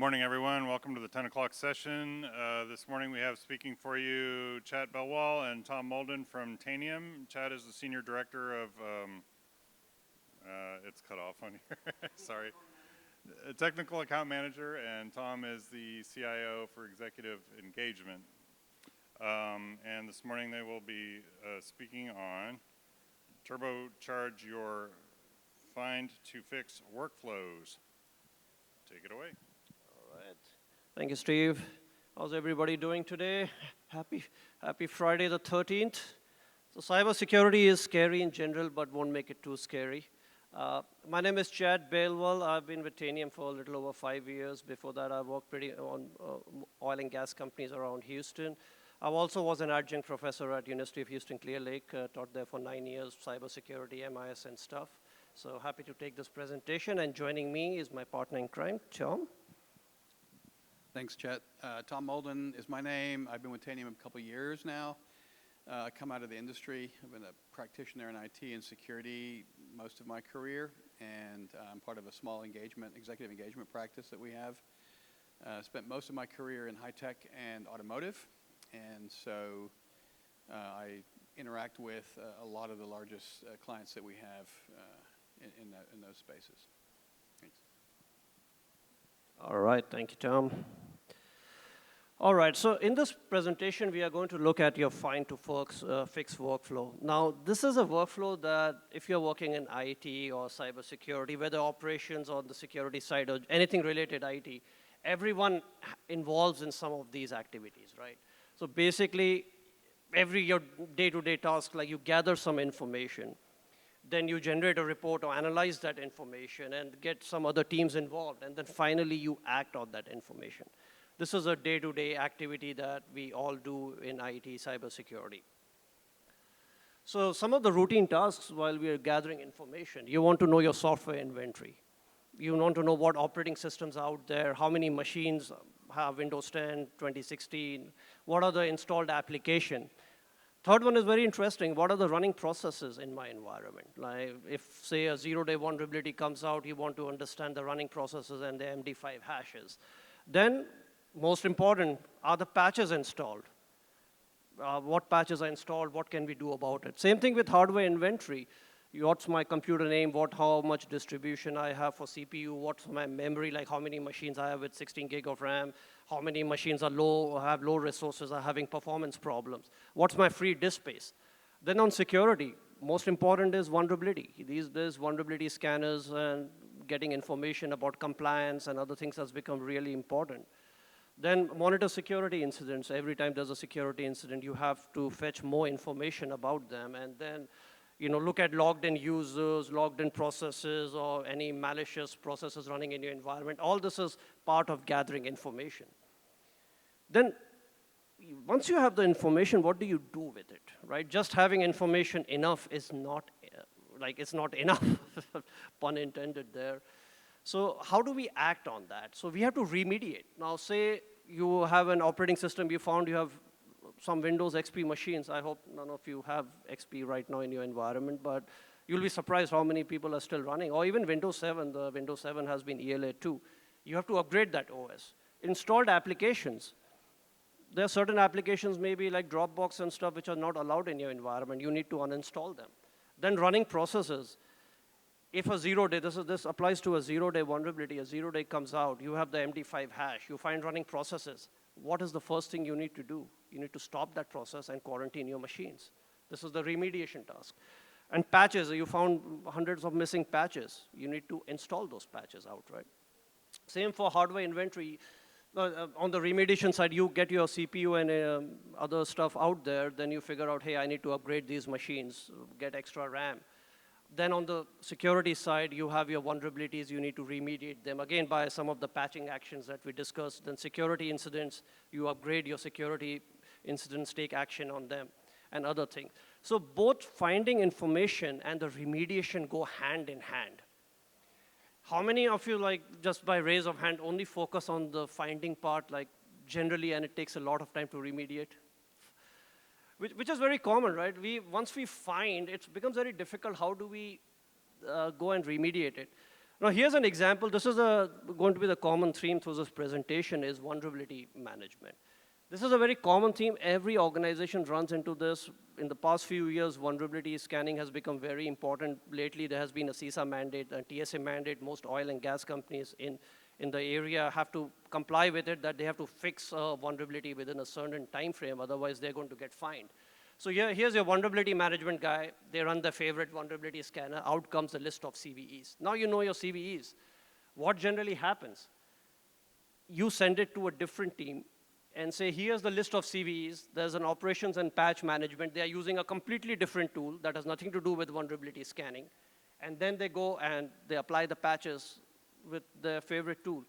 Good morning, everyone. Welcome to the 10 o'clock session. This morning we have speaking for you Chad Belwal and Tom Molden from Tanium. Chad is the Senior Director of, it's cut off on here, sorry. A Technical Account Manager, and Tom is the CIO for Executive Engagement. And this morning they will be speaking on turbocharge your find to fix workflows. Take it away. All right. Thank you, Steve. How's everybody doing today? Happy Friday the 13th. So cybersecurity is scary in general, but won't make it too scary. My name is Chad Belwal. I've been with Tanium for a little over 5 years. Before that, I worked on oil and gas companies around Houston. I also was an adjunct professor at University of Houston Clear Lake, taught there for 9 years, cybersecurity, MIS, and stuff. So happy to take this presentation, and joining me is my partner in crime, Tom. Thanks, Chet. Tom Molden is my name. I've been with Chaitanya a couple years now. I come out of the industry. I've been a practitioner in IT and security most of my career, and I'm part of a small executive engagement practice that we have. Spent most of my career in high tech and automotive, and so I interact with a lot of the largest clients that we have in those spaces. Thanks. All right, thank you, Tom. All right, so in this presentation, we are going to look at your find to fix workflow. Now, this is a workflow that if you're working in IT or cybersecurity, whether operations on the security side or anything related IT, everyone involves in some of these activities, right? So basically, your day-to-day task, like you gather some information, then you generate a report or analyze that information and get some other teams involved, and then finally you act on that information. This is a day-to-day activity that we all do in IT cybersecurity. So some of the routine tasks while we are gathering information, you want to know your software inventory. You want to know what operating systems are out there, how many machines have Windows 10, 2016, what are the installed application. Third one is very interesting. What are the running processes in my environment? Like if, say, a zero-day vulnerability comes out, you want to understand the running processes and the MD5 hashes. Then, most important, are the patches installed? What patches are installed? What can we do about it? Same thing with hardware inventory. What's my computer name? How much distribution I have for CPU? What's my memory? Like how many machines I have with 16 gig of RAM? How many machines are low, or have low resources, are having performance problems? What's my free disk space? Then on security, most important is vulnerability. There's vulnerability scanners and getting information about compliance and other things has become really important. Then monitor security incidents. Every time there's a security incident, you have to fetch more information about them, and then look at logged in users, logged in processes, or any malicious processes running in your environment. All this is part of gathering information. Then, once you have the information, what do you do with it, right? Just having information enough is not, it's not enough, pun intended there. So how do we act on that? So we have to remediate. Now, say you have an operating system, you found you have some Windows XP machines. I hope none of you have XP right now in your environment, but you'll be surprised how many people are still running. Or even Windows 7, the Windows 7 has been ELA 2. You have to upgrade that OS. Installed applications. There are certain applications, maybe like Dropbox and stuff, which are not allowed in your environment. You need to uninstall them. Then running processes. If a zero-day, this applies to a zero-day vulnerability, a zero-day comes out, you have the MD5 hash, you find running processes. What is the first thing you need to do? You need to stop that process and quarantine your machines. This is the remediation task. And patches, you found hundreds of missing patches. You need to install those patches out, right? Same for hardware inventory. On the remediation side, you get your CPU and other stuff out there, then you figure out, hey, I need to upgrade these machines, get extra RAM. Then on the security side, you have your vulnerabilities, you need to remediate them, again, by some of the patching actions that we discussed. Then security incidents, you upgrade your security incidents, take action on them, and other things. So both finding information and the remediation go hand in hand. How many of you, just by raise of hand, only focus on the finding part, generally, and it takes a lot of time to remediate? Which is very common, right? Once we find, it becomes very difficult. How do we go and remediate it? Now here's an example. This is going to be the common theme through this presentation is vulnerability management. This is a very common theme. Every organization runs into this. In the past few years, vulnerability scanning has become very important. Lately, there has been a CISA mandate, a TSA mandate. Most oil and gas companies in the area have to comply with it, that they have to fix a vulnerability within a certain time frame, otherwise they're going to get fined. So here's your vulnerability management guy. They run their favorite vulnerability scanner. Out comes a list of CVEs. Now you know your CVEs. What generally happens? You send it to a different team and say, here's the list of CVEs. There's an operations and patch management. They are using a completely different tool that has nothing to do with vulnerability scanning. And then they go and they apply the patches with their favorite tool.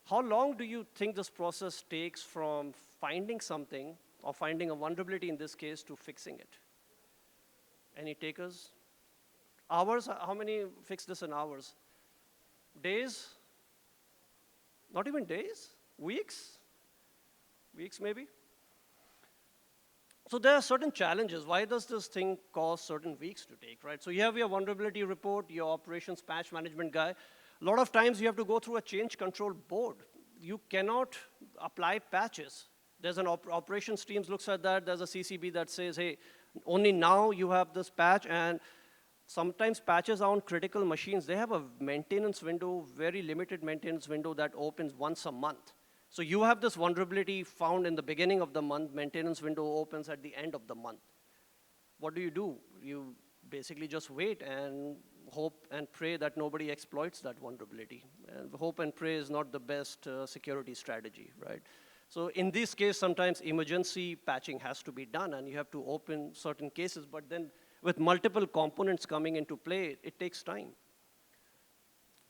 How long do you think this process takes from finding something, or finding a vulnerability in this case, to fixing it? Any takers? Hours? How many fix this in hours? Days? Not even days? Weeks? Weeks maybe? So there are certain challenges. Why does this thing cost certain weeks to take, right? So you have your vulnerability report, your operations patch management guy. A lot of times you have to go through a change control board. You cannot apply patches. There's an operations teams looks at that. There's a CCB that says, hey, only now you have this patch, and sometimes patches are on critical machines. They have a maintenance window, very limited maintenance window that opens once a month. So you have this vulnerability found in the beginning of the month, maintenance window opens at the end of the month. What do? You basically just wait and hope and pray that nobody exploits that vulnerability. And hope and pray is not the best security strategy, right? So in this case, sometimes emergency patching has to be done, and you have to open certain cases, but then with multiple components coming into play, it takes time.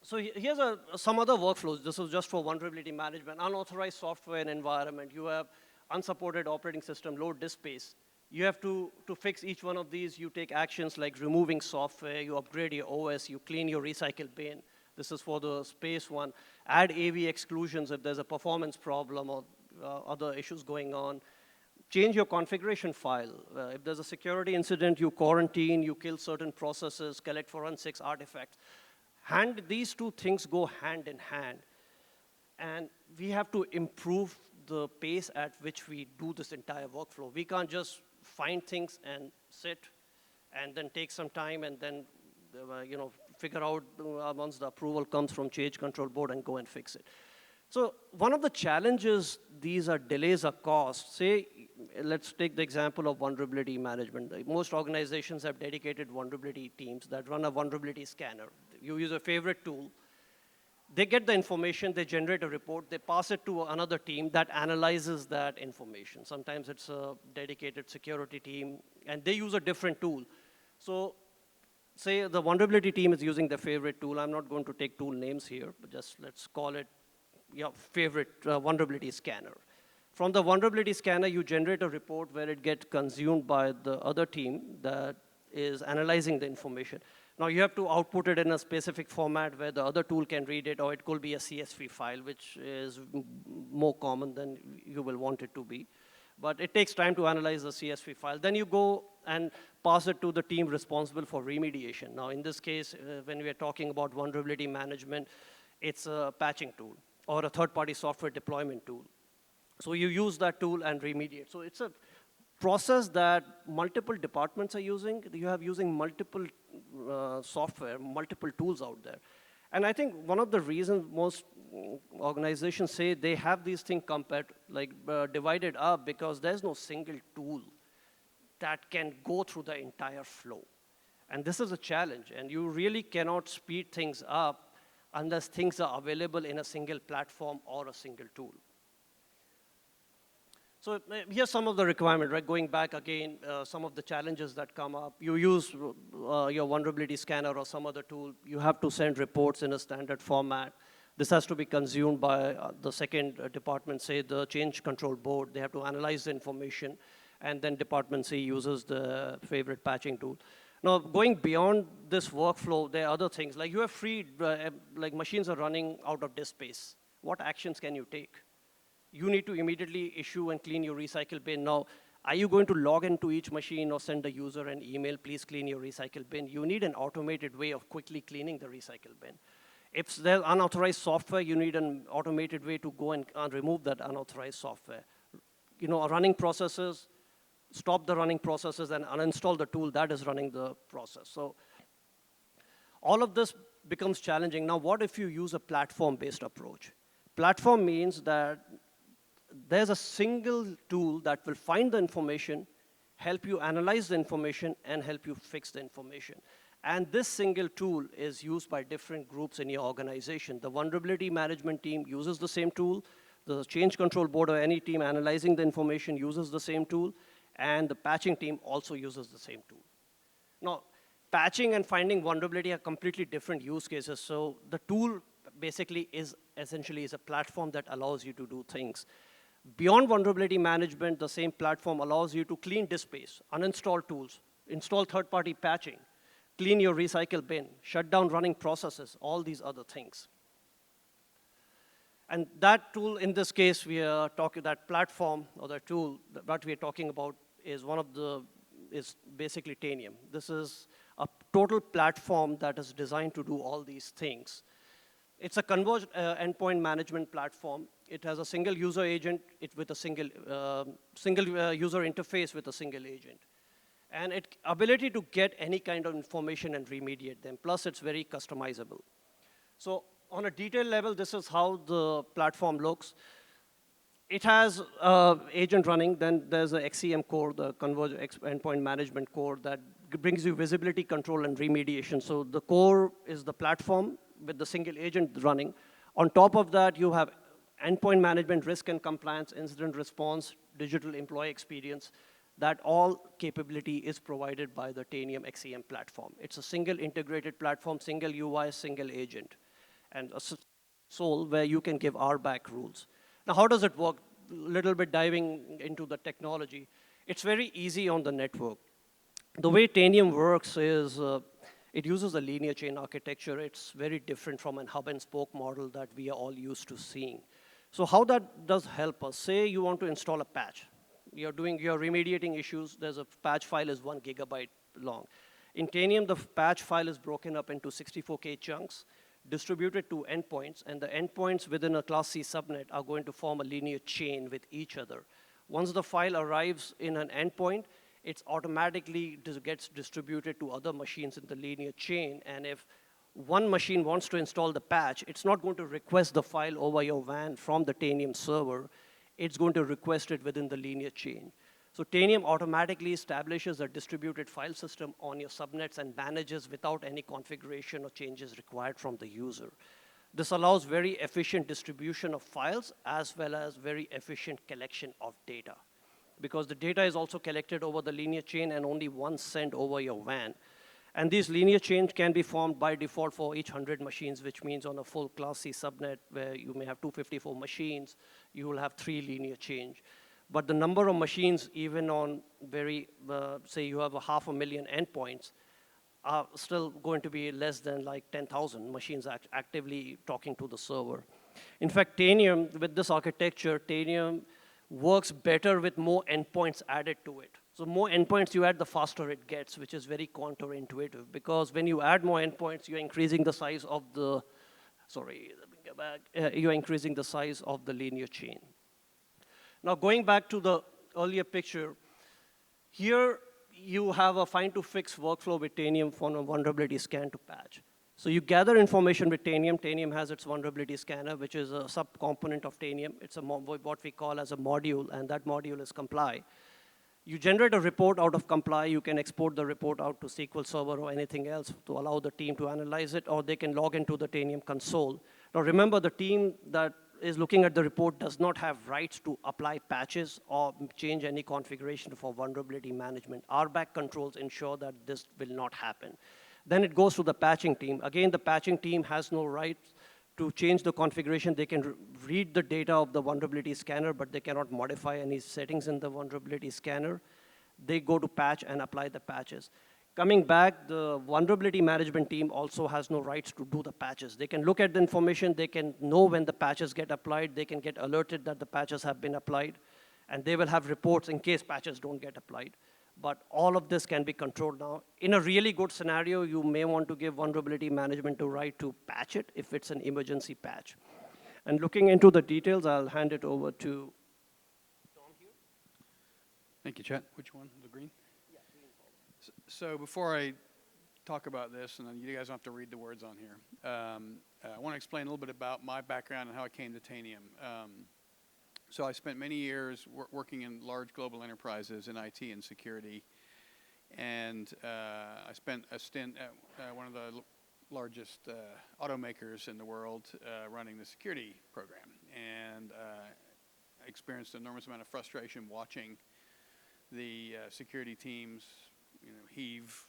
So here's some other workflows. This is just for vulnerability management. Unauthorized software and environment. You have unsupported operating system, load disk space. You have to fix each one of these. You take actions like removing software, you upgrade your OS, you clean your recycle bin. This is for the space one. Add AV exclusions if there's a performance problem or other issues going on. Change your configuration file. If there's a security incident, you quarantine, you kill certain processes, collect forensics artifacts. These two things go hand in hand. And we have to improve the pace at which we do this entire workflow. We can't just find things and sit and then take some time and then figure out once the approval comes from change control board and go and fix it. So one of the challenges, these are delays or costs. Say, let's take the example of vulnerability management. Most organizations have dedicated vulnerability teams that run a vulnerability scanner. You use a favorite tool. They get the information, they generate a report, they pass it to another team that analyzes that information. Sometimes it's a dedicated security team, and they use a different tool. So say the vulnerability team is using their favorite tool. I'm not going to take tool names here, but just let's call it your favorite vulnerability scanner. From the vulnerability scanner, you generate a report where it gets consumed by the other team that is analyzing the information. Now you have to output it in a specific format where the other tool can read it, or it could be a CSV file, which is more common than you will want it to be. But it takes time to analyze the CSV file. Then you go and pass it to the team responsible for remediation. Now in this case, when we are talking about vulnerability management, it's a patching tool or a third-party software deployment tool. So you use that tool and remediate. So it's a process that multiple departments are using. You have using multiple software, multiple tools out there. And I think one of the reasons most organizations say they have these things divided up because there's no single tool that can go through the entire flow. And this is a challenge, and you really cannot speed things up unless things are available in a single platform or a single tool. So here's some of the requirements, right? Going back again, some of the challenges that come up. You use your vulnerability scanner or some other tool. You have to send reports in a standard format. This has to be consumed by the second department, say the change control board. They have to analyze the information, and then department C uses the favorite patching tool. Now, going beyond this workflow, there are other things. Like you have free, machines are running out of disk space. What actions can you take? You need to immediately issue and clean your recycle bin. Now, are you going to log into each machine or send the user an email, please clean your recycle bin? You need an automated way of quickly cleaning the recycle bin. If there's unauthorized software, you need an automated way to go and remove that unauthorized software. Running processes, stop the running processes and uninstall the tool that is running the process. So all of this becomes challenging. Now, what if you use a platform-based approach? Platform means that there's a single tool that will find the information, help you analyze the information, and help you fix the information. And this single tool is used by different groups in your organization. The vulnerability management team uses the same tool. The change control board or any team analyzing the information uses the same tool. And the patching team also uses the same tool. Now, patching and finding vulnerability are completely different use cases. So the tool basically is essentially is a platform that allows you to do things. Beyond vulnerability management, the same platform allows you to clean disk space, uninstall tools, install third-party patching, clean your recycle bin, shut down running processes, all these other things. And that tool, in this case, we are talking, that platform or the tool that we are talking about is is basically Tanium. This is a total platform that is designed to do all these things. It's a converged endpoint management platform. It has a single user agent with a single user interface with a single agent. And its ability to get any kind of information and remediate them. Plus, it's very customizable. So on a detailed level, this is how the platform looks. It has agent running. Then there's the XCM core, the converged endpoint management core that brings you visibility control and remediation. So the core is the platform with the single agent running. On top of that, you have endpoint management, risk and compliance, incident response, digital employee experience. That all capability is provided by the Tanium XCM platform. It's a single integrated platform, single UI, single agent, and a SOL where you can give RBAC rules. Now, how does it work? A little bit diving into the technology. It's very easy on the network. The way Tanium works is it uses a linear chain architecture. It's very different from an hub and spoke model that we are all used to seeing. So how that does help us? Say you want to install a patch. You're remediating issues. There's a patch file is 1 gigabyte long. In Tanium, the patch file is broken up into 64K chunks, distributed to endpoints, and the endpoints within a Class C subnet are going to form a linear chain with each other. Once the file arrives in an endpoint, it automatically gets distributed to other machines in the linear chain, and if one machine wants to install the patch, it's not going to request the file over your WAN from the Tanium server. It's going to request it within the linear chain. So Tanium automatically establishes a distributed file system on your subnets and manages without any configuration or changes required from the user. This allows very efficient distribution of files as well as very efficient collection of data, because the data is also collected over the linear chain and only once sent over your WAN. And these linear chains can be formed by default for each 100 machines, which means on a full Class C subnet where you may have 254 machines, you will have 3 linear chains. But the number of machines, even on very, say you have 500,000 endpoints, are still going to be less than like 10,000 machines actively talking to the server. In fact, Tanium, with this architecture, Tanium works better with more endpoints added to it. So more endpoints you add, the faster it gets, which is very counterintuitive, because when you add more endpoints, you're increasing the size of the, sorry, let me get back. You're increasing the size of the linear chain. Now going back to the earlier picture, here you have a find to fix workflow with Tanium from a vulnerability scan to patch. So you gather information with Tanium. Tanium has its vulnerability scanner, which is a subcomponent of Tanium. It's what we call as a module, and that module is comply. You generate a report out of comply. You can export the report out to SQL Server or anything else to allow the team to analyze it, or they can log into the Tanium console. Now remember, the team that is looking at the report does not have rights to apply patches or change any configuration for vulnerability management. RBAC controls ensure that this will not happen. Then it goes to the patching team. Again, the patching team has no right to change the configuration. They can read the data of the vulnerability scanner, but they cannot modify any settings in the vulnerability scanner. They go to patch and apply the patches. Coming back, the vulnerability management team also has no rights to do the patches. They can look at the information. They can know when the patches get applied. They can get alerted that the patches have been applied. And they will have reports in case patches don't get applied. but all of this can be controlled now. In a really good scenario, you may want to give vulnerability management the right to patch it if it's an emergency patch. And looking into the details, I'll hand it over to Tom here. Thank you, Chet. Which one? The green? Yeah, green. So before I talk about this, and then you guys don't have to read the words on here, I want to explain a little bit about my background and how I came to Tanium. So I spent many years working in large global enterprises in IT and security, and I spent a stint at one of the largest automakers in the world running the security program, and I experienced an enormous amount of frustration watching the security teams, heave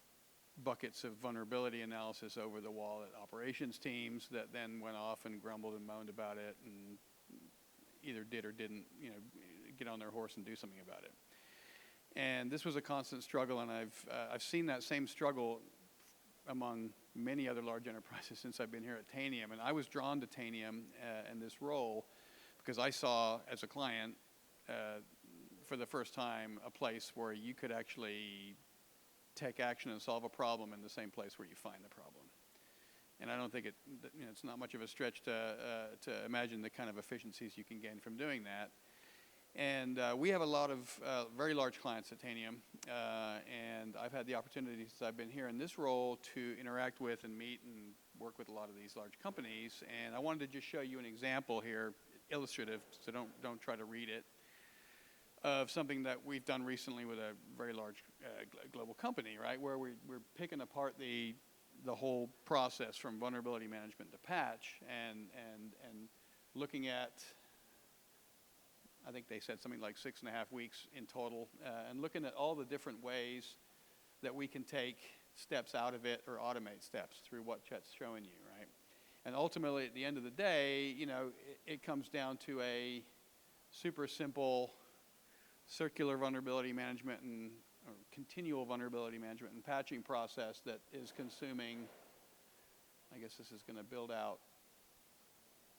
buckets of vulnerability analysis over the wall at operations teams that then went off and grumbled and moaned about it and either did or didn't, get on their horse and do something about it. And this was a constant struggle, and I've seen that same struggle among many other large enterprises since I've been here at Tanium. And I was drawn to Tanium and this role because I saw, as a client, for the first time, a place where you could actually take action and solve a problem in the same place where you find the problem. And I don't think it's not much of a stretch to imagine the kind of efficiencies you can gain from doing that. And we have a lot of very large clients at Tanium, and I've had the opportunity since I've been here in this role to interact with and meet and work with a lot of these large companies. And I wanted to just show you an example here, illustrative, so don't try to read it, of something that we've done recently with a very large global company, right, where we're picking apart the whole process from vulnerability management to patch and looking at, I think they said something like 6.5 weeks in total, and looking at all the different ways that we can take steps out of it or automate steps through what Chet's showing you, right? And ultimately, at the end of the day, it comes down to a super simple circular vulnerability management or continual vulnerability management and patching process that is consuming, I guess this is going to build out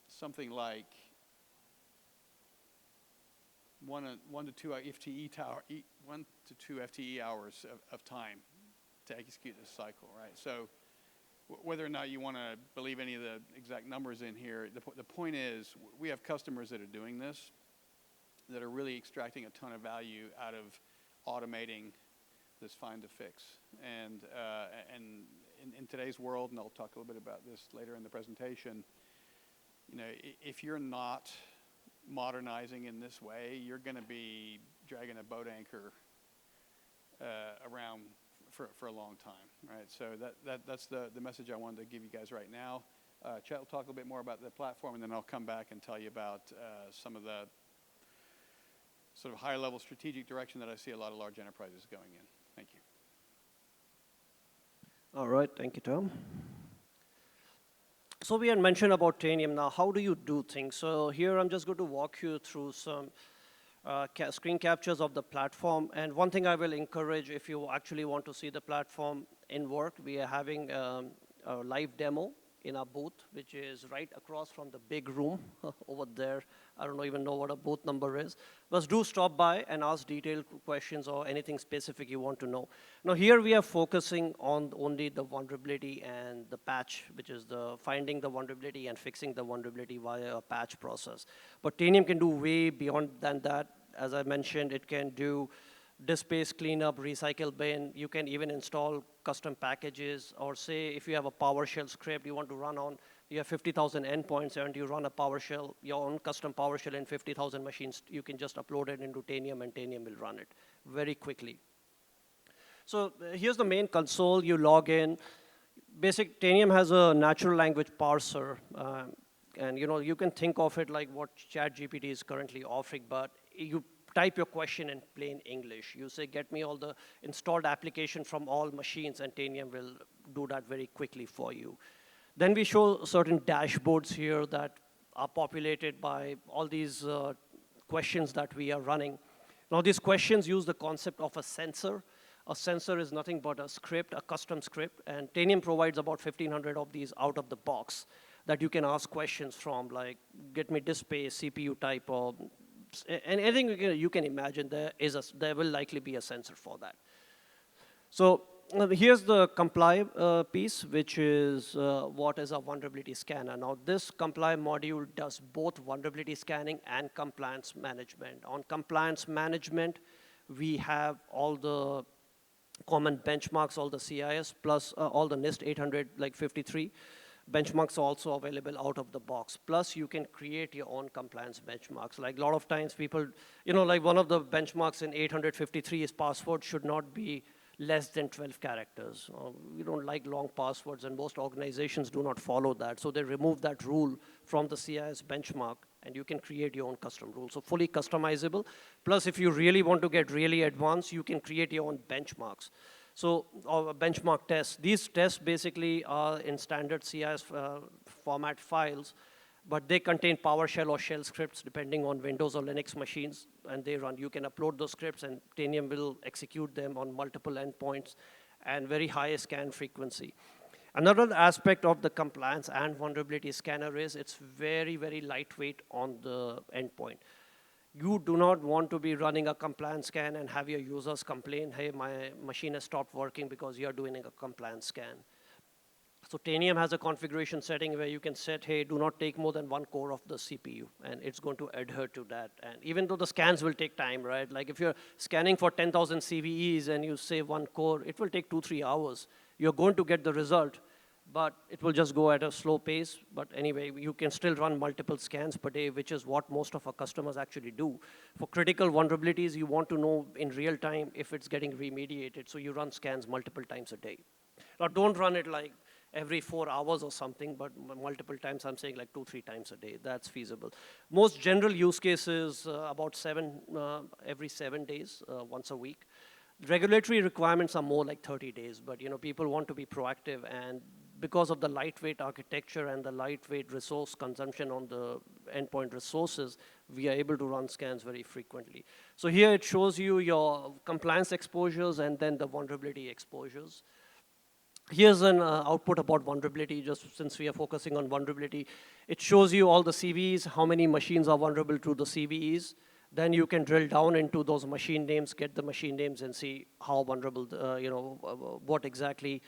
something like 1 to 2 FTE hours of time to execute this cycle, right? So whether or not you want to believe any of the exact numbers in here, the point is we have customers that are doing this, that are really extracting a ton of value out of automating this find to fix. And in today's world, and I'll talk a little bit about this later in the presentation, if you're not modernizing in this way, you're going to be dragging a boat anchor around for a long time, right? So that's the message I wanted to give you guys right now. Chet will talk a little bit more about the platform, and then I'll come back and tell you about some of the sort of high-level strategic direction that I see a lot of large enterprises going in. Thank you. All right, thank you, Tom. So we had mentioned about Tanium. Now, how do you do things? So here I'm just going to walk you through some screen captures of the platform. And one thing I will encourage, if you actually want to see the platform in work, we are having a live demo in our booth, which is right across from the big room over there. I don't even know what a booth number is. But do stop by and ask detailed questions or anything specific you want to know. Now here we are focusing on only the vulnerability and the patch, which is the finding the vulnerability and fixing the vulnerability via a patch process. But Tanium can do way beyond than that. As I mentioned, it can do disk space cleanup, recycle bin. You can even install custom packages, or say if you have a PowerShell script you want to run on, you have 50,000 endpoints and you run a PowerShell, your own custom PowerShell in 50,000 machines, you can just upload it into Tanium and Tanium will run it very quickly. So here's the main console. You log in. Tanium has a natural language parser, and you can think of it like what ChatGPT is currently offering, but you type your question in plain English. You say, get me all the installed application from all machines, and Tanium will do that very quickly for you. Then we show certain dashboards here that are populated by all these questions that we are running. Now, these questions use the concept of a sensor. A sensor is nothing but a script, a custom script, and Tanium provides about 1,500 of these out of the box that you can ask questions from, like get me disk space, CPU type, or anything you can imagine. There will likely be a sensor for that. So here's the comply piece, which is what is a vulnerability scanner. Now this comply module does both vulnerability scanning and compliance management. On compliance management, we have all the common benchmarks, all the CIS, plus all the NIST 800, like 53. Benchmarks are also available out of the box. Plus, you can create your own compliance benchmarks. Like a lot of times people, like one of the benchmarks in 853 is password should not be less than 12 characters. We don't like long passwords, and most organizations do not follow that. So they remove that rule from the CIS benchmark, and you can create your own custom rules. So fully customizable. Plus, if you really want to get really advanced, you can create your own benchmarks. So benchmark tests. These tests basically are in standard CIS format files, but they contain PowerShell or shell scripts depending on Windows or Linux machines, and they run. You can upload those scripts, and Tanium will execute them on multiple endpoints and very high scan frequency. Another aspect of the compliance and vulnerability scanner is it's very, very lightweight on the endpoint. You do not want to be running a compliance scan and have your users complain, hey, my machine has stopped working because you're doing a compliance scan. So Tanium has a configuration setting where you can set, hey, do not take more than one core of the CPU, and it's going to adhere to that. And even though the scans will take time, right? Like if you're scanning for 10,000 CVEs and you say one core, it will take 2-3 hours. You're going to get the result, but it will just go at a slow pace. But anyway, you can still run multiple scans per day, which is what most of our customers actually do. For critical vulnerabilities, you want to know in real time if it's getting remediated, so you run scans multiple times a day. Now, don't run it like every 4 hours or something, but multiple times, I'm saying like 2-3 times a day. That's feasible. Most general use cases, about every 7 days, once a week. Regulatory requirements are more like 30 days, but people want to be proactive, and because of the lightweight architecture and the lightweight resource consumption on the endpoint resources, we are able to run scans very frequently. So here it shows you your compliance exposures and then the vulnerability exposures. Here's an output about vulnerability, just since we are focusing on vulnerability. It shows you all the CVEs, how many machines are vulnerable to the CVEs. Then you can drill down into those machine names, get the machine names, and see how vulnerable, what exactly,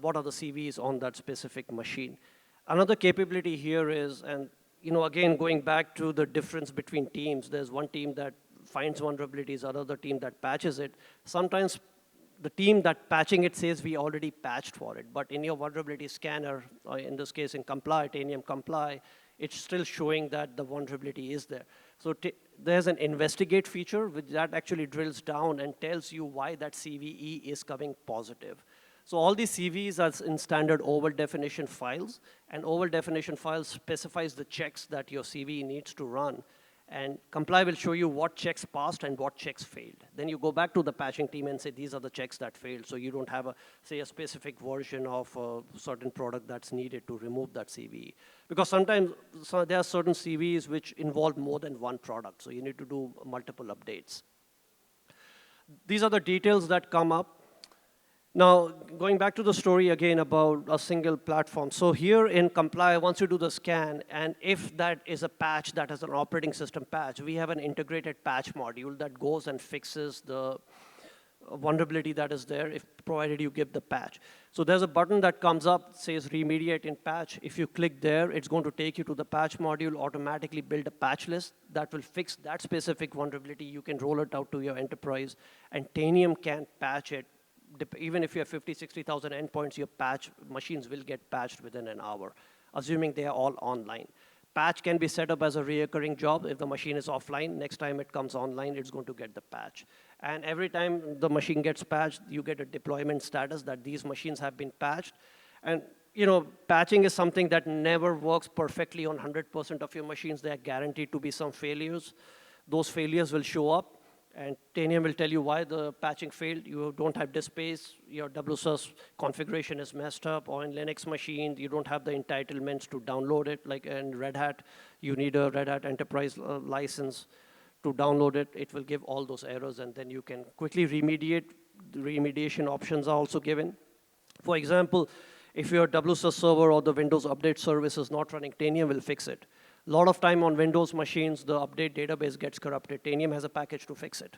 what are the CVEs on that specific machine. Another capability here is, and again, going back to the difference between teams, there's one team that finds vulnerabilities, another team that patches it. Sometimes the team that patching it says we already patched for it, but in your vulnerability scanner, or in this case in Comply, Tanium Comply, it's still showing that the vulnerability is there. So there's an investigate feature which that actually drills down and tells you why that CVE is coming positive. So all these CVEs are in standard oval definition files, and oval definition files specifies the checks that your CVE needs to run. And Comply will show you what checks passed and what checks failed. Then you go back to the patching team and say, these are the checks that failed. So you don't have, say, a specific version of a certain product that's needed to remove that CVE. Because sometimes there are certain CVEs which involve more than one product. So you need to do multiple updates. These are the details that come up. Now, going back to the story again about a single platform. So here in Comply, once you do the scan, and if that is a patch that is an operating system patch, we have an integrated patch module that goes and fixes the vulnerability that is there, if provided you give the patch. So there's a button that comes up, says remediate in patch. If you click there, it's going to take you to the patch module, automatically build a patch list that will fix that specific vulnerability. You can roll it out to your enterprise, and Tanium can patch it. Even if you have 50, 60,000 endpoints, your patch machines will get patched within an hour, assuming they are all online. Patch can be set up as a recurring job. If the machine is offline, next time it comes online, it's going to get the patch. And every time the machine gets patched, you get a deployment status that these machines have been patched. And patching is something that never works perfectly on 100% of your machines. There are guaranteed to be some failures. Those failures will show up. And Tanium will tell you why the patching failed. You don't have disk space, your WSUS configuration is messed up, or in Linux machines, you don't have the entitlements to download it. Like in Red Hat, you need a Red Hat enterprise license to download it. It will give all those errors, and then you can quickly remediate. The remediation options are also given. For example, if your WSUS server or the Windows Update service is not running, Tanium will fix it. A lot of time on Windows machines, the update database gets corrupted. Tanium has a package to fix it.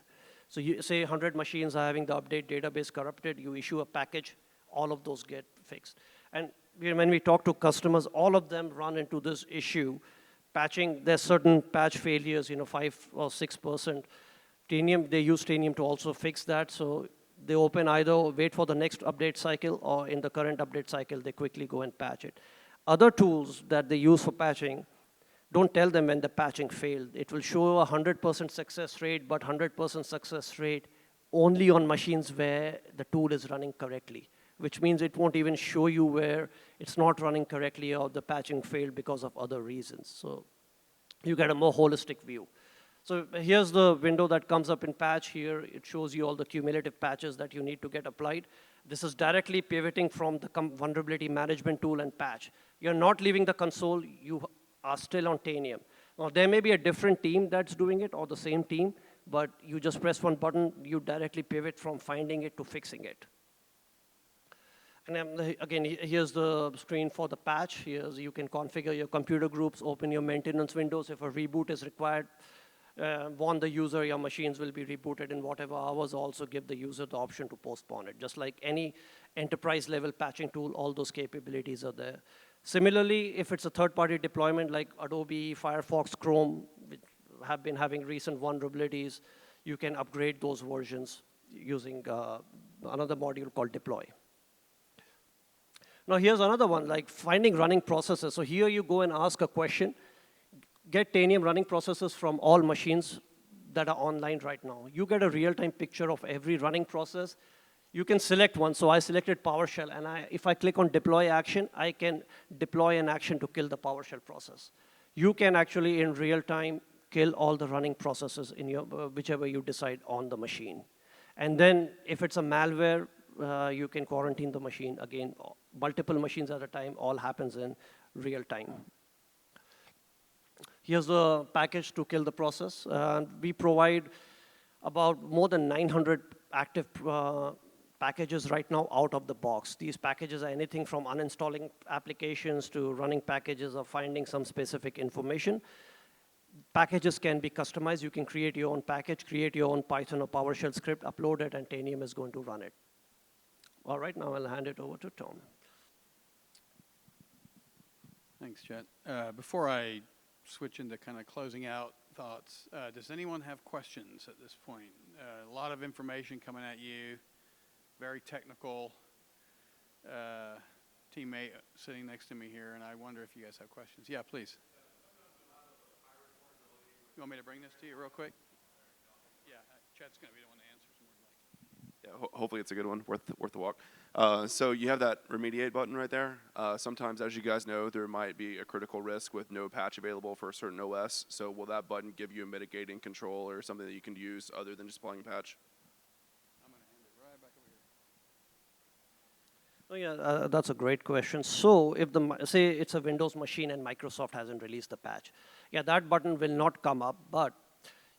So you say 100 machines are having the update database corrupted, you issue a package, all of those get fixed. And when we talk to customers, all of them run into this issue. Patching, there's certain patch failures, 5 or 6%. Tanium, they use Tanium to also fix that, so they open either wait for the next update cycle, or in the current update cycle, they quickly go and patch it. Other tools that they use for patching don't tell them when the patching failed. It will show a 100% success rate, but 100% success rate only on machines where the tool is running correctly, which means it won't even show you where it's not running correctly or the patching failed because of other reasons. So you get a more holistic view. So here's the window that comes up in patch here. It shows you all the cumulative patches that you need to get applied. This is directly pivoting from the vulnerability management tool and patch. You're not leaving the console, you are still on Tanium. Now there may be a different team that's doing it or the same team, but you just press one button, you directly pivot from finding it to fixing it. And then again, here's the screen for the patch. Here's, you can configure your computer groups, open your maintenance windows. If a reboot is required, warn the user your machines will be rebooted in whatever hours. Also give the user the option to postpone it. Just like any enterprise level patching tool, all those capabilities are there. Similarly, if it's a third-party deployment like Adobe, Firefox, Chrome, which have been having recent vulnerabilities, you can upgrade those versions using another module called deploy. Now here's another one, like finding running processes. So here you go and ask a question, get Tanium running processes from all machines that are online right now. You get a real-time picture of every running process. You can select one. So I selected PowerShell, and if I click on deploy action, I can deploy an action to kill the PowerShell process. You can actually, in real time, kill all the running processes in your whichever you decide on the machine. And then if it's a malware, you can quarantine the machine. Again, multiple machines at a time, all happens in real time. Here's the package to kill the process. We provide about more than 900 active packages right now out of the box. These packages are anything from uninstalling applications to running packages or finding some specific information. Packages can be customized. You can create your own package, create your own Python or PowerShell script, upload it, and Tanium is going to run it. All right, now I'll hand it over to Tom. Thanks, Chet. Before I switch into kind of closing out thoughts, does anyone have questions at this point? A lot of information coming at you, very technical. Teammate sitting next to me here, and I wonder if you guys have questions. Yeah, please. You want me to bring this to you real quick? Yeah, Chet's going to be the one to answer some more like. Yeah, hopefully it's a good one, worth the walk. So you have that remediate button right there. Sometimes, as you guys know, there might be a critical risk with no patch available for a certain OS. So will that button give you a mitigating control or something that you can use other than just applying a patch? I'm going to hand it right back over here. Oh yeah, that's a great question. So if say it's a Windows machine and Microsoft hasn't released the patch, yeah, that button will not come up, but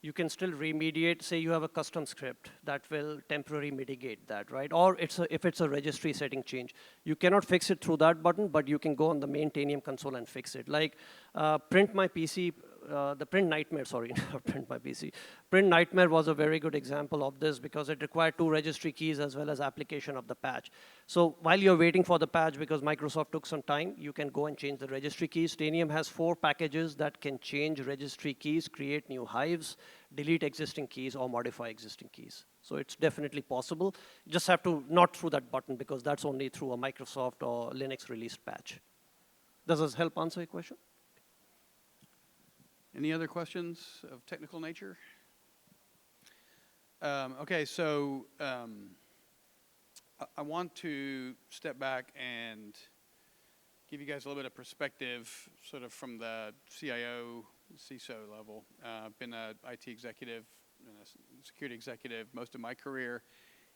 you can still remediate. Say you have a custom script that will temporarily mitigate that, right? Or if it's a registry setting change, you cannot fix it through that button, but you can go on the main Tanium console and fix it. Like print my PC, the print nightmare, sorry, not print my PC. Print nightmare was a very good example of this because it required 2 registry keys as well as application of the patch. So while you're waiting for the patch, because Microsoft took some time, you can go and change the registry keys. Tanium has 4 packages that can change registry keys, create new hives, delete existing keys, or modify existing keys. So it's definitely possible. You just have to not through that button because that's only through a Microsoft or Linux released patch. Does this help answer your question? Any other questions of technical nature? Okay, so I want to step back and give you guys a little bit of perspective sort of from the CIO, CISO level. I've been an IT executive and a security executive most of my career,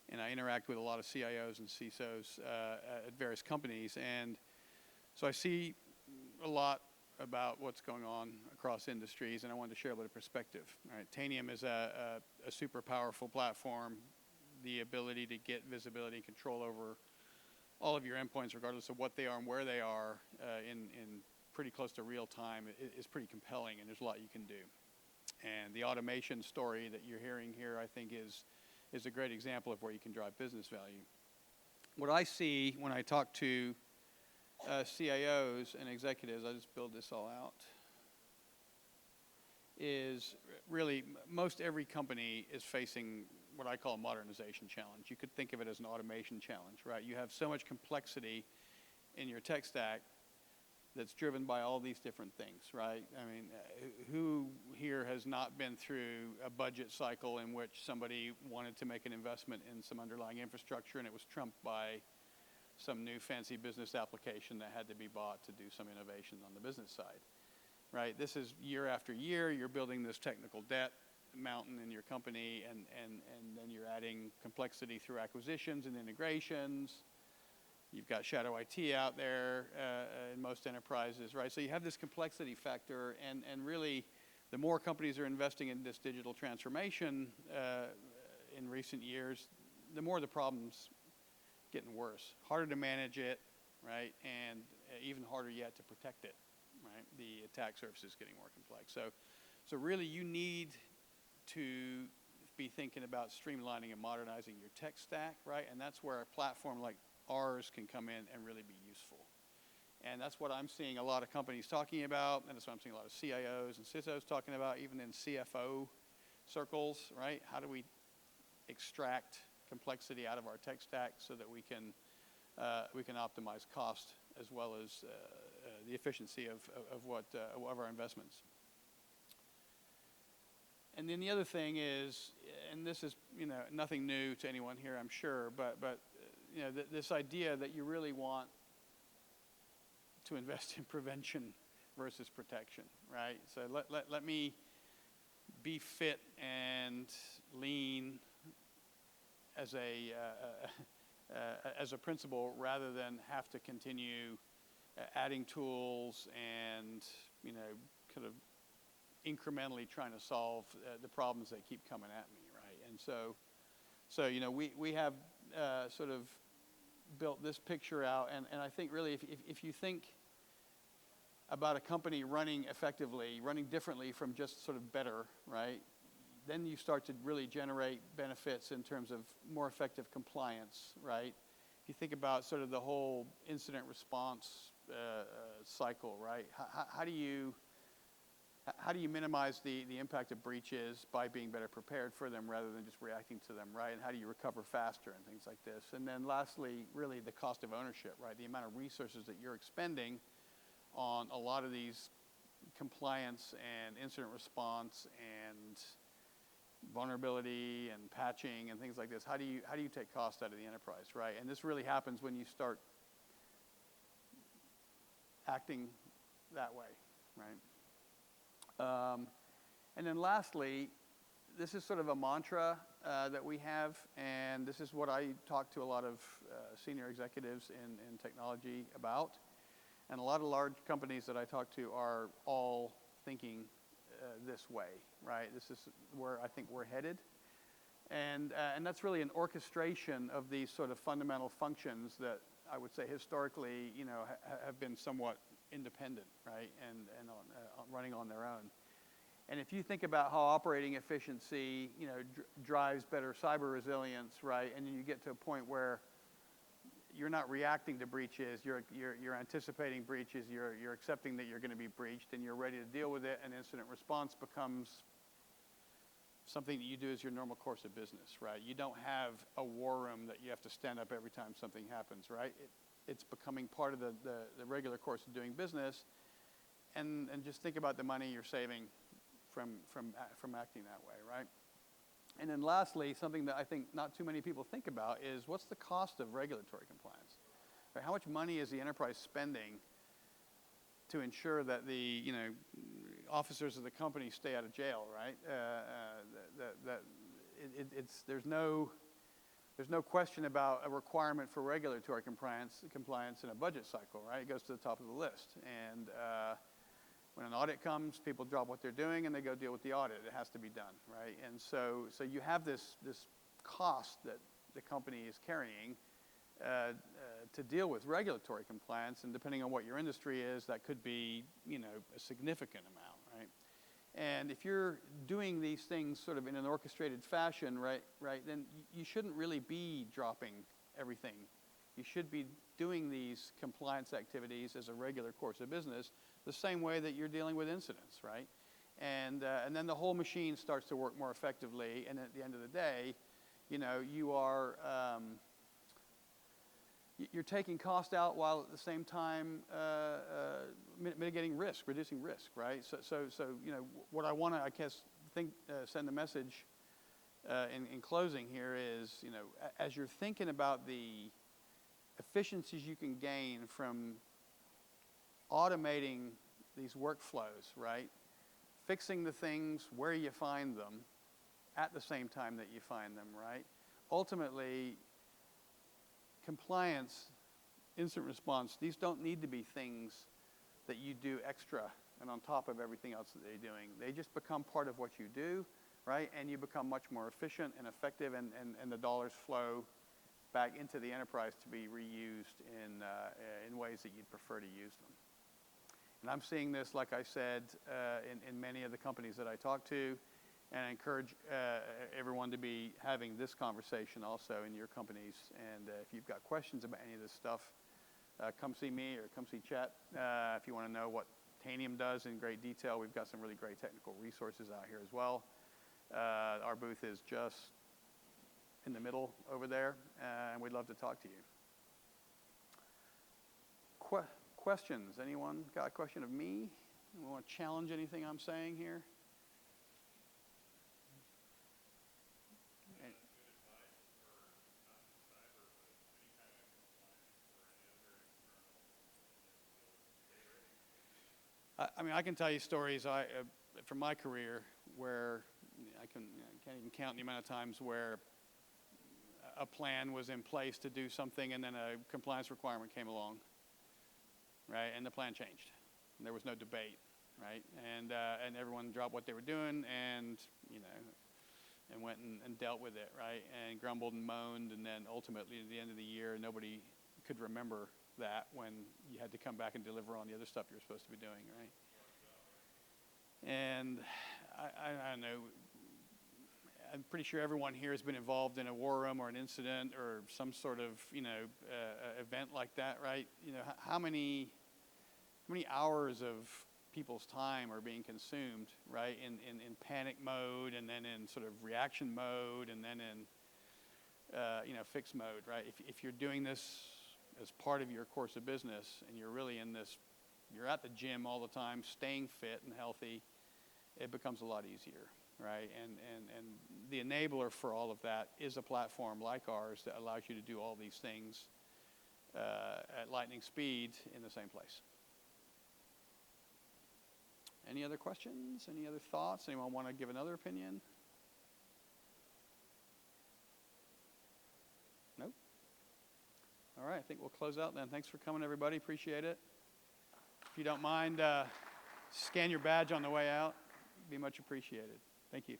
and I interact with a lot of CIOs and CISOs at various companies. And so I see a lot about what's going on across industries, and I wanted to share a little perspective. All right, Tanium is a super powerful platform. The ability to get visibility and control over all of your endpoints, regardless of what they are and where they are, in pretty close to real time, is pretty compelling, and there's a lot you can do. And the automation story that you're hearing here, I think, is a great example of where you can drive business value. What I see when I talk to CIOs and executives, I just build this all out, is really most every company is facing what I call a modernization challenge. You could think of it as an automation challenge, right? You have so much complexity in your tech stack that's driven by all these different things, right? I mean, who here has not been through a budget cycle in which somebody wanted to make an investment in some underlying infrastructure and it was trumped by some new fancy business application that had to be bought to do some innovation on the business side, right? This is year after year, you're building this technical debt mountain in your company, and then you're adding complexity through acquisitions and integrations. You've got shadow IT out there in most enterprises, right? So you have this complexity factor, and really, the more companies are investing in this digital transformation in recent years, the more the problem's getting worse. Harder to manage it, right? And even harder yet to protect it, right? The attack surface is getting more complex. So really, you need to be thinking about streamlining and modernizing your tech stack, right? And that's where a platform like ours can come in and really be useful. And that's what I'm seeing a lot of companies talking about, and that's what I'm seeing a lot of CIOs and CISOs talking about, even in CFO circles, right? How do we extract complexity out of our tech stack so that we can optimize cost as well as the efficiency of our investments. And then the other thing is, and this is nothing new to anyone here, I'm sure, but this idea that you really want to invest in prevention versus protection, right? So let me be fit and lean as a principle rather than have to continue adding tools and kind of incrementally trying to solve the problems that keep coming at me, right? And so we have sort of built this picture out, and I think really if you think about a company running effectively, running differently from just sort of better, right? Then you start to really generate benefits in terms of more effective compliance, right? If you think about sort of the whole incident response cycle, right? How do you minimize the impact of breaches by being better prepared for them rather than just reacting to them, right? And how do you recover faster and things like this? And then lastly, really the cost of ownership, right? The amount of resources that you're expending on a lot of these compliance and incident response and vulnerability and patching and things like this. How do you take cost out of the enterprise, right? And this really happens when you start acting that way, right? And then lastly, this is sort of a mantra that we have, and this is what I talk to a lot of senior executives in technology about. And a lot of large companies that I talk to are all thinking this way, right? This is where I think we're headed. And that's really an orchestration of these sort of fundamental functions that I would say historically, have been somewhat independent, right? And running on their own. And if you think about how operating efficiency, drives better cyber resilience, right? And you get to a point where you're not reacting to breaches, you're anticipating breaches, you're accepting that you're going to be breached, and you're ready to deal with it, and incident response becomes something that you do as your normal course of business, right? You don't have a war room that you have to stand up every time something happens, right? It's becoming part of the regular course of doing business, and just think about the money you're saving from acting that way, right? And then lastly, something that I think not too many people think about is what's the cost of regulatory compliance? Right? How much money is the enterprise spending to ensure that the officers of the company stay out of jail, right? There's no question about a requirement for regulatory compliance in a budget cycle, right? It goes to the top of the list. And when an audit comes, people drop what they're doing and they go deal with the audit. It has to be done, right? And so you have this cost that the company is carrying to deal with regulatory compliance, and depending on what your industry is, that could be a significant amount, right? And if you're doing these things sort of in an orchestrated fashion, right, then you shouldn't really be dropping everything. You should be doing these compliance activities as a regular course of business, the same way that you're dealing with incidents, right? And then the whole machine starts to work more effectively. And at the end of the day, you know, you're taking cost out while at the same time mitigating risk, reducing risk, right? So you know, what I want to, I guess, send the message in closing here is, you know, as you're thinking about the efficiencies you can gain from automating these workflows, right? Fixing the things where you find them at the same time that you find them, right? Ultimately, compliance, incident response, these don't need to be things that you do extra and on top of everything else that they're doing. They just become part of what you do, right? And you become much more efficient and effective, and the dollars flow back into the enterprise to be reused in ways that you'd prefer to use them. And I'm seeing this, like I said, in many of the companies that I talk to, and I encourage everyone to be having this conversation also in your companies. And if you've got questions about any of this stuff, come see me or come see Chet. If you want to know what Tanium does in great detail, we've got some really great technical resources out here as well. Our booth is just in the middle over there, and we'd love to talk to you. Questions? Anyone got a question of me? You want to challenge anything I'm saying here? I mean, I can tell you stories from my career where I can't even count the amount of times where a plan was in place to do something and then a compliance requirement came along, right? And the plan changed. And there was no debate, right? And everyone dropped what they were doing and, you know, and went and dealt with it, right? And grumbled and moaned, and then ultimately at the end of the year, nobody could remember that when you had to come back and deliver on the other stuff you're supposed to be doing, right? And I don't know, I'm pretty sure everyone here has been involved in a war room or an incident or some sort of, you know, event like that, right? You know, how many hours of people's time are being consumed, right, in panic mode, and then in sort of reaction mode, and then in, you know, fix mode, right? If you're doing this as part of your course of business and you're really in this, you're at the gym all the time, staying fit and healthy, it becomes a lot easier, right? And the enabler for all of that is a platform like ours that allows you to do all these things at lightning speed in the same place. Any other questions? Any other thoughts? Anyone want to give another opinion? Nope. All right, I think we'll close out then. Thanks for coming, everybody. Appreciate it. If you don't mind, scan your badge on the way out. It'd be much appreciated. Thank you.